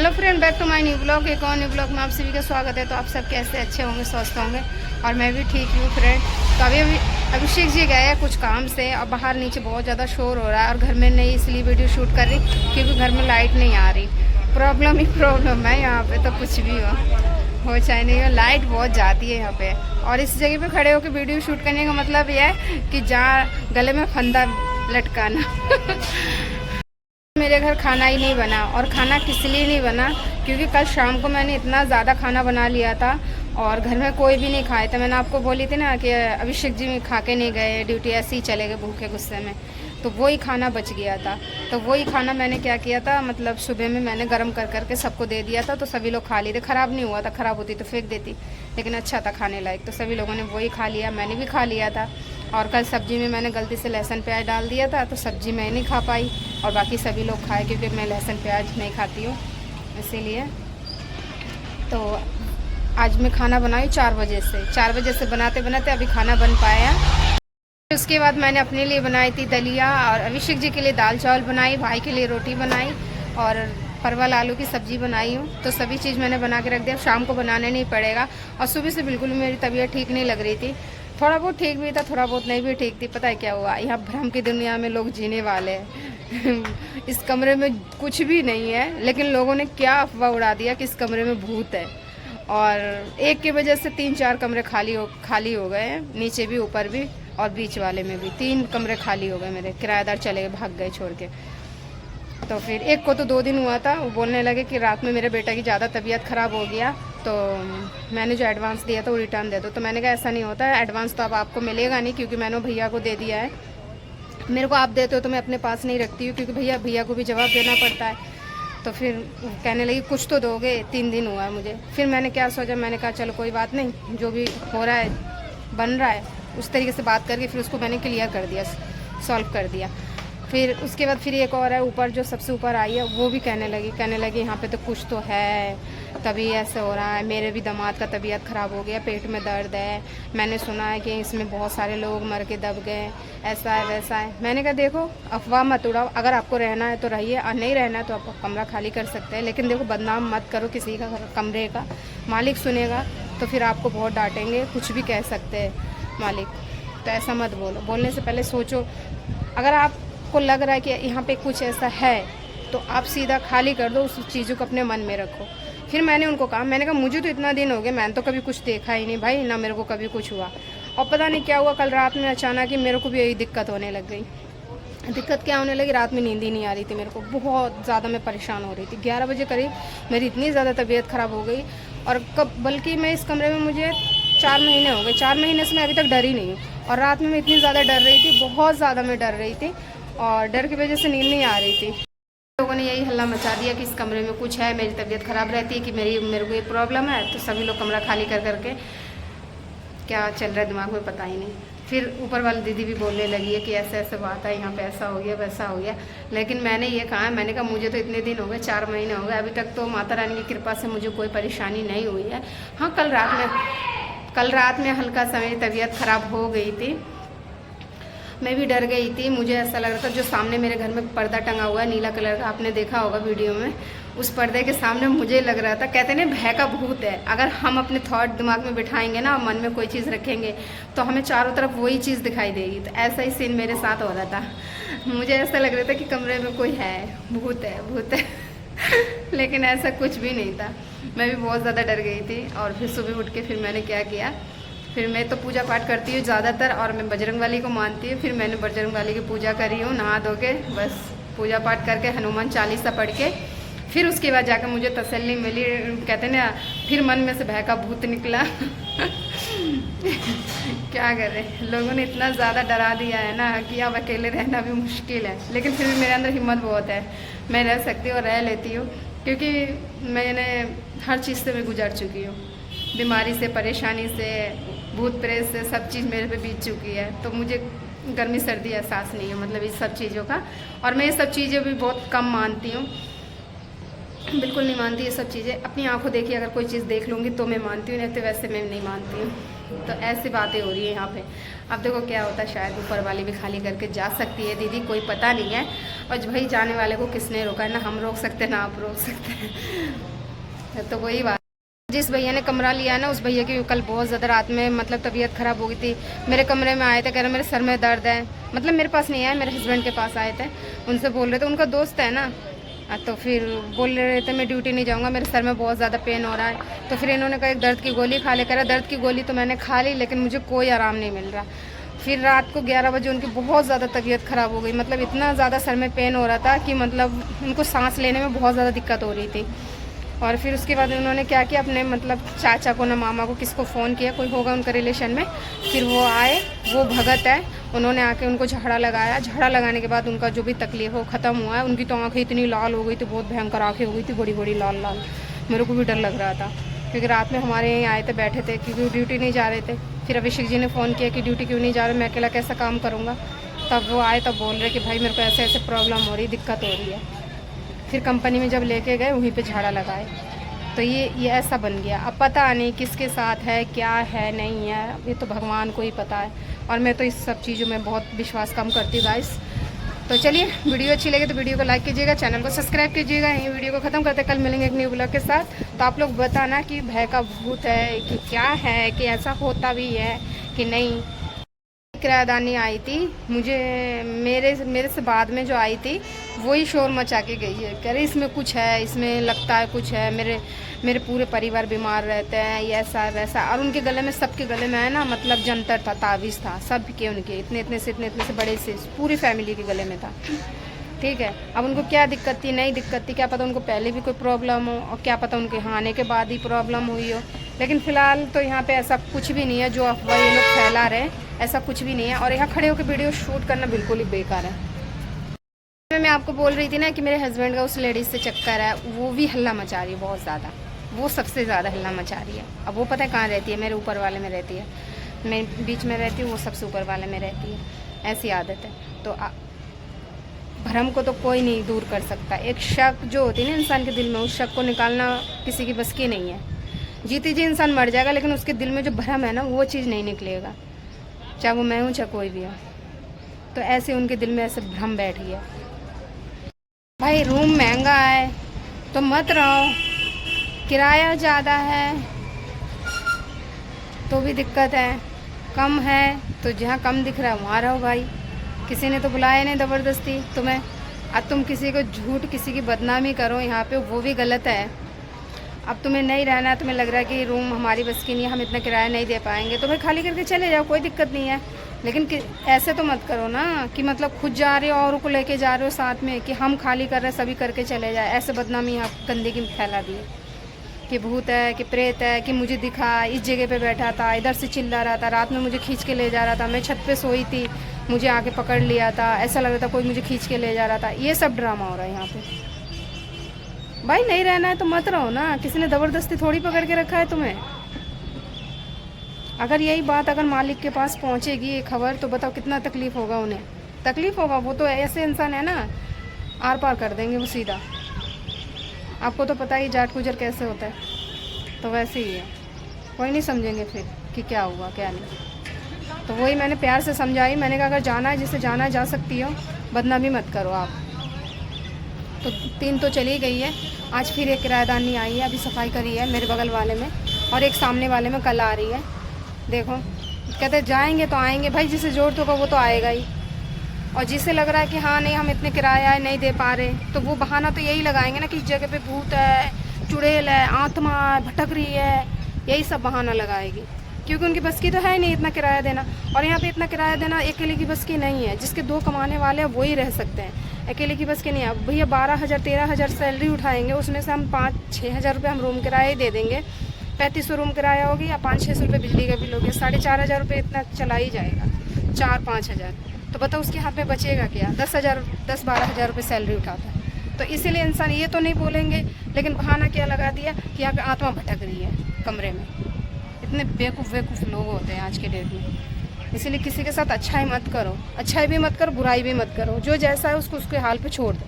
Hello friend, back to my new blog. एक और new blog में आप सभी का स्वागत है। तो आप सब कैसे अच्छे होंगे, स्वस्थ होंगे, और मैं भी ठीक हूँ फ्रेंड। तो अभी अभिषेक जी गए हैं कुछ काम से, और बाहर नीचे बहुत ज़्यादा शोर हो रहा है, और घर में नहीं इसलिए वीडियो शूट कर रही क्योंकि घर में लाइट नहीं आ रही। प्रॉब्लम ही प्रॉब्लम है यहाँ पे, तो कुछ भी हो चाहे नहीं हो, लाइट बहुत जाती है यहाँ पे। और इस जगह पे खड़े होकर वीडियो शूट करने का मतलब यह है कि जहाँ गले में फंदा लटकाना। मेरे घर खाना ही नहीं बना, और खाना किस लिए नहीं बना क्योंकि कल शाम को मैंने इतना ज़्यादा खाना बना लिया था और घर में कोई भी नहीं खाया था। मैंने आपको बोली थी ना कि अभिषेक जी खा के नहीं गए, ड्यूटी ऐसे ही चले गए भूखे गुस्से में, तो वही खाना बच गया था। तो वही खाना मैंने क्या किया था, मतलब सुबह में मैंने गर्म कर करके सबको दे दिया था, तो सभी लोग खा लिए थे। ख़राब नहीं हुआ था, ख़राब होती तो फेंक देती, लेकिन अच्छा था खाने लायक, तो सभी लोगों ने वही खा लिया, मैंने भी खा लिया था। और कल सब्ज़ी में मैंने गलती से लहसुन प्याज डाल दिया था, तो सब्ज़ी मैं नहीं खा पाई और बाकी सभी लोग खाए क्योंकि मैं लहसुन प्याज नहीं खाती हूँ इसीलिए। तो आज मैं खाना बनाई 4 बजे से बनाते बनाते अभी खाना बन पाया। उसके बाद मैंने अपने लिए बनाई थी दलिया, और अभिषेक जी के लिए दाल चावल बनाई, भाई के लिए रोटी बनाई, और परवल आलू की सब्ज़ी बनाई हूँ। तो सभी चीज़ मैंने बना के रख दिया, शाम को बनाने नहीं पड़ेगा। और सुबह से बिल्कुल मेरी तबीयत ठीक नहीं लग रही थी, थोड़ा बहुत ठीक भी था, थोड़ा बहुत नहीं भी ठीक थी। पता है क्या हुआ, यहाँ भ्रम की दुनिया में लोग जीने वाले हैं। इस कमरे में कुछ भी नहीं है, लेकिन लोगों ने क्या अफवाह उड़ा दिया कि इस कमरे में भूत है, और एक की वजह से 3-4 कमरे खाली हो गए हैं, नीचे भी ऊपर भी और बीच वाले में भी 3 कमरे खाली हो गए मेरे। किराएदार चले गए, भाग गए छोड़ के। तो फिर एक को तो 2 दिन हुआ था, वो बोलने लगे कि रात में मेरे बेटा की ज़्यादा तबीयत ख़राब हो गया, तो मैंने जो एडवांस दिया था वो रिटर्न दे दो। तो मैंने कहा ऐसा नहीं होता है, एडवांस तो अब आपको मिलेगा नहीं क्योंकि मैंने भैया को दे दिया है। मेरे को आप देते हो तो मैं अपने पास नहीं रखती हूँ क्योंकि भैया को भी जवाब देना पड़ता है। तो फिर कहने लगी कुछ तो दोगे, 3 दिन हुआ है मुझे। फिर मैंने क्या सोचा, मैंने कहा चलो कोई बात नहीं, जो भी हो रहा है बन रहा है उस तरीके से बात करके फिर उसको मैंने क्लियर कर दिया, सॉल्व कर दिया। फिर उसके बाद फिर एक और है ऊपर, जो सबसे ऊपर आई है, वो भी कहने लगी यहाँ पे तो कुछ तो है, तभी ऐसे हो रहा है। मेरे भी दामाद का तबीयत ख़राब हो गया, पेट में दर्द है, मैंने सुना है कि इसमें बहुत सारे लोग मर के दब गए, ऐसा है वैसा है। मैंने कहा देखो अफवाह मत उड़ाओ, अगर आपको रहना है तो रहिए, और नहीं रहना है तो आप कमरा खाली कर सकते हैं, लेकिन देखो बदनाम मत करो किसी का कमरे का। मालिक सुनेगा तो फिर आपको बहुत डांटेंगे, कुछ भी कह सकते हैं मालिक, तो ऐसा मत बोलो। बोलने से पहले सोचो, अगर आपको लग रहा है कि यहाँ पे कुछ ऐसा है तो आप सीधा खाली कर दो, उस चीज़ों को अपने मन में रखो। फिर मैंने उनको कहा, मैंने कहा मुझे तो इतना दिन हो गए, मैंने तो कभी कुछ देखा ही नहीं भाई, ना मेरे को कभी कुछ हुआ। और पता नहीं क्या हुआ, कल रात में अचानक ही मेरे को भी यही दिक्कत होने लग गई। दिक्कत क्या होने लगी, रात में नींद ही नहीं आ रही थी मेरे को, बहुत ज़्यादा मैं परेशान हो रही थी। 11 बजे करीब मेरी इतनी ज़्यादा तबीयत ख़राब हो गई, और बल्कि मैं इस कमरे में मुझे 4 महीने हो गए, 4 महीने से मैं अभी तक डरी नहीं हूँ। और रात में मैं इतनी ज़्यादा डर रही थी, बहुत ज़्यादा मैं डर रही थी, और डर की वजह से नींद नहीं आ रही थी। लोगों ने यही हल्ला मचा दिया कि इस कमरे में कुछ है, मेरी तबीयत ख़राब रहती है, कि मेरे को ये प्रॉब्लम है, तो सभी लोग कमरा खाली कर करके, क्या चल रहा है दिमाग में पता ही नहीं। फिर ऊपर वाली दीदी भी बोलने लगी है कि ऐसे ऐसे बात है, यहाँ पे ऐसा हो गया वैसा हो गया। लेकिन मैंने ये कहा, मैंने कहा मुझे तो इतने दिन हो गए, 4 महीने हो गए, अभी तक तो माता रानी की कृपा से मुझे कोई परेशानी नहीं हुई है। हाँ, कल रात में हल्का सा मेरी तबीयत ख़राब हो गई थी, मैं भी डर गई थी। मुझे ऐसा लग रहा था, जो सामने मेरे घर में पर्दा टंगा हुआ है नीला कलर का, आपने देखा होगा वीडियो में, उस पर्दे के सामने मुझे लग रहा था, कहते हैं भय का भूत है, अगर हम अपने थॉट दिमाग में बिठाएंगे ना, मन में कोई चीज़ रखेंगे तो हमें चारों तरफ वही चीज़ दिखाई देगी। तो ऐसा ही सीन मेरे साथ हो रहा था, मुझे ऐसा लग रहा था कि कमरे में कोई है, भूत है लेकिन ऐसा कुछ भी नहीं था। मैं भी बहुत ज़्यादा डर गई थी। और फिर सुबह उठ के फिर मैंने क्या किया, फिर मैं तो पूजा पाठ करती हूँ ज़्यादातर, और मैं बजरंगबली को मानती हूँ। फिर मैंने बजरंगबली की पूजा करी हूँ, नहा धो के बस पूजा पाठ करके हनुमान चालीसा पढ़ के, फिर उसके बाद जाकर मुझे तसल्ली मिली। कहते हैं ना, फिर मन में से भय का भूत निकला। क्या करें, लोगों ने इतना ज़्यादा डरा दिया है ना कि अब अकेले रहना भी मुश्किल है, लेकिन फिर भी मेरे अंदर हिम्मत बहुत है, मैं रह सकती हूँ और रह लेती हूँ, क्योंकि मैंने हर चीज़ से मैं गुजर चुकी हूँ, बीमारी से, परेशानी से, भूत प्रेत से, सब चीज़ मेरे पे बीत चुकी है। तो मुझे गर्मी सर्दी एहसास नहीं है, मतलब इस सब चीज़ों का। और मैं ये सब चीज़ें भी बहुत कम मानती हूँ, बिल्कुल नहीं मानती ये सब चीज़ें। अपनी आंखों देखी अगर कोई चीज़ देख लूँगी तो मैं मानती हूँ, नहीं तो वैसे मैं नहीं मानती हूँ। तो ऐसी बातें हो रही है यहाँ पे। अब देखो क्या होता है, शायद ऊपर वाली भी खाली करके जा सकती है दीदी, कोई पता नहीं है। और भाई जाने वाले को किसने रोका है, ना हम रोक सकते ना आप रोक सकते हैं। तो वही बात, जिस भैया ने कमरा लिया ना, उस भैया की कल बहुत ज़्यादा रात में मतलब तबीयत ख़राब हो गई थी। मेरे कमरे में आए थे, कह रहे मेरे सर में दर्द है, मतलब मेरे पास नहीं आए, मेरे हस्बैंड के पास आए थे। उनसे बोल रहे थे, उनका दोस्त है ना, तो फिर बोल रहे थे मैं ड्यूटी नहीं जाऊँगा, मेरे सर में बहुत ज़्यादा पेन हो रहा है। तो फिर इन्होंने कहा एक दर्द की गोली खा ले। कह रहा दर्द की गोली तो मैंने खा ली, लेकिन मुझे कोई आराम नहीं मिल रहा। फिर रात को 11 बजे उनकी बहुत ज़्यादा तबीयत ख़राब हो गई, मतलब इतना ज़्यादा सर में पेन हो रहा था कि मतलब उनको सांस लेने में बहुत ज़्यादा दिक्कत हो रही थी। और फिर उसके बाद उन्होंने क्या किया, अपने मतलब चाचा को ना मामा को किसको फ़ोन किया, कोई होगा उनका रिलेशन में। फिर वो आए, वो भगत है, उन्होंने आके उनको झाड़ा लगाया। झाड़ा लगाने के बाद उनका जो भी तकलीफ हो ख़त्म हुआ है। उनकी तो आँखें इतनी लाल हो गई थी, बहुत भयंकर आँखें हो गई थी, बड़ी बड़ी लाल लाल। मेरे को भी डर लग रहा था, क्योंकि रात में हमारे यहाँ आए थे, बैठे थे, क्योंकि ड्यूटी नहीं जा रहे थे। फिर अभिषेक जी ने फ़ोन किया कि ड्यूटी क्यों नहीं जा रहे, मैं अकेला कैसा काम करूँगा। तब वो आए, तब बोल रहे कि भाई मेरे को ऐसे ऐसे प्रॉब्लम हो रही, दिक्कत हो रही है। फिर कंपनी में जब लेके गए, वहीं पे झाड़ा लगाए। तो ये ऐसा बन गया। अब पता नहीं किसके साथ है, क्या है, नहीं है, ये तो भगवान को ही पता है। और मैं तो इस सब चीज़ों में बहुत विश्वास कम करती हूँ गाइस। तो चलिए, वीडियो अच्छी लगे तो वीडियो को लाइक कीजिएगा, चैनल को सब्सक्राइब कीजिएगा। यही वीडियो को ख़त्म करते, कल मिलेंगे एक न्यू ब्लॉग के साथ। तो आप लोग बताना कि भय का भूत है कि क्या है, कि ऐसा होता भी है कि नहीं। किरायादानी आई थी, मुझे मेरे से बाद में जो आई थी वही शोर मचा के गई है। कह रही इसमें कुछ है, इसमें लगता है कुछ है, मेरे पूरे परिवार बीमार रहते हैं, ये ऐसा वैसा। और उनके गले में, सबके गले में है ना, मतलब जंतर था, तावीज़ था, सब के उनके इतने इतने से बड़े से पूरी फैमिली के गले में था। ठीक है, अब उनको क्या दिक्कत थी, नहीं दिक्कत थी, क्या पता उनको पहले भी कोई प्रॉब्लम हो, और क्या पता उनके यहाँ आने के बाद ही प्रॉब्लम हुई हो। लेकिन फ़िलहाल तो यहाँ पे ऐसा कुछ भी नहीं है जो अफवाह ये लोग फैला रहे हैं, ऐसा कुछ भी नहीं है। और यहाँ खड़े होकर वीडियो शूट करना बिल्कुल ही बेकार है। मैं आपको बोल रही थी ना कि मेरे हस्बैंड का उस लेडीज़ से चक्कर है, वो भी हल्ला मचा रही है बहुत ज़्यादा, वो सबसे ज़्यादा हल्ला मचा रही है। अब वो पता है कहाँ रहती है, मेरे ऊपर वाले में रहती है, मैं बीच में रहती हूँ, वो सबसे ऊपर वाले में रहती है, ऐसी आदत है। तो भ्रम को तो कोई नहीं दूर कर सकता। एक शक जो होती है ना इंसान के दिल में, उस शक को निकालना किसी की बस की नहीं है। जीती जी इंसान मर जाएगा, लेकिन उसके दिल में जो भ्रम है ना, वो चीज़ नहीं निकलेगा, चाहे वो मैं हूँ चाहे कोई भी हो। तो ऐसे उनके दिल में ऐसे भ्रम बैठ गया। भाई रूम महंगा है तो मत रहो, किराया ज़्यादा है तो भी दिक्कत है, कम है तो जहाँ कम दिख रहा है वहाँ रहो। भाई किसी ने तो बुलाया नहीं ज़बरदस्ती तुम्हें, अब तुम किसी को झूठ, किसी की बदनामी करो यहाँ पे, वो भी गलत है। अब तुम्हें नहीं रहना है, तुम्हें लग रहा है कि रूम हमारी बस की नहीं है, हम इतना किराया नहीं दे पाएंगे, तो भाई खाली करके चले जाओ, कोई दिक्कत नहीं है। लेकिन ऐसे तो मत करो ना कि मतलब खुद जा रहे हो और को लेके जा रहे हो साथ में, कि हम खाली कर रहे हैं सभी करके चले जाए। ऐसे बदनामी यहाँ गंदगी में फैला दी कि भूत है, कि प्रेत है, कि मुझे दिखा इस जगह पे बैठा था, इधर से चिल्ला रहा था, रात में मुझे खींच के ले जा रहा था, मैं छत पे सोई थी, मुझे आके पकड़ लिया था, ऐसा लग रहा था कोई मुझे खींच के ले जा रहा था। ये सब ड्रामा हो रहा है यहाँ पे। भाई नहीं रहना है तो मत रहो ना, किसी ने ज़बरदस्ती थोड़ी पकड़ के रखा है तुम्हें। अगर यही बात अगर मालिक के पास पहुंचेगी ये खबर, तो बताओ कितना तकलीफ़ होगा उन्हें। तकलीफ़ होगा, वो तो ऐसे इंसान है ना, आर पार कर देंगे वो सीधा। आपको तो पता ही जाट गुजर कैसे होता है, तो वैसे ही है, कोई नहीं समझेंगे फिर कि क्या हुआ क्या नहीं। तो वही मैंने प्यार से समझाई, मैंने कहा अगर जाना है, जिसे जाना है जा सकती हो, बदनामी मत करो आप। तो 3 तो चली गई है, आज फिर एक किराएदानी आई है, अभी सफाई करी है मेरे बगल वाले में, और एक सामने वाले में कल आ रही है। देखो कहते जाएंगे तो आएंगे, भाई जिसे ज़रूरत होगा वो तो आएगा ही। और जिसे लग रहा है कि हाँ नहीं हम इतने किराया है नहीं दे पा रहे, तो वो बहाना तो यही लगाएंगे ना कि इस जगह पे भूत है, चुड़ैल है, आत्मा है, भटक रही है, यही सब बहाना लगाएगी, क्योंकि उनकी बस की तो है नहीं इतना किराया देना। और यहाँ पे इतना किराया देना अकेले की बस की नहीं है, जिसके 2 कमाने वाले हैं वही रह सकते हैं, अकेले की बस की नहीं है। भैया 12,000 13,000 सैलरी उठाएंगे, उसमें से हम 5-6 हज़ार रुपये हम रूम किराया ही दे देंगे, 3500 रूम किराया होगी, या 500-600 रुपये बिजली का बिल हो गया, 4,500 रुपये इतना चला ही जाएगा, 4-5 हज़ार। तो बताओ उसके हाथ में बचेगा क्या? 10-12 हज़ार रुपये सैलरी उठाता है। तो इसीलिए इंसान ये तो नहीं बोलेंगे, लेकिन बहाना क्या लगा दिया कि यहाँ पे आत्मा भटक रही है कमरे में। इतने बेवकूफ़ लोग होते हैं आज के डेट में। इसीलिए किसी के साथ अच्छाई मत करो, अच्छाई भी मत करो, बुराई भी मत करो, जो जैसा है उसको उसके हाल पे छोड़ दो।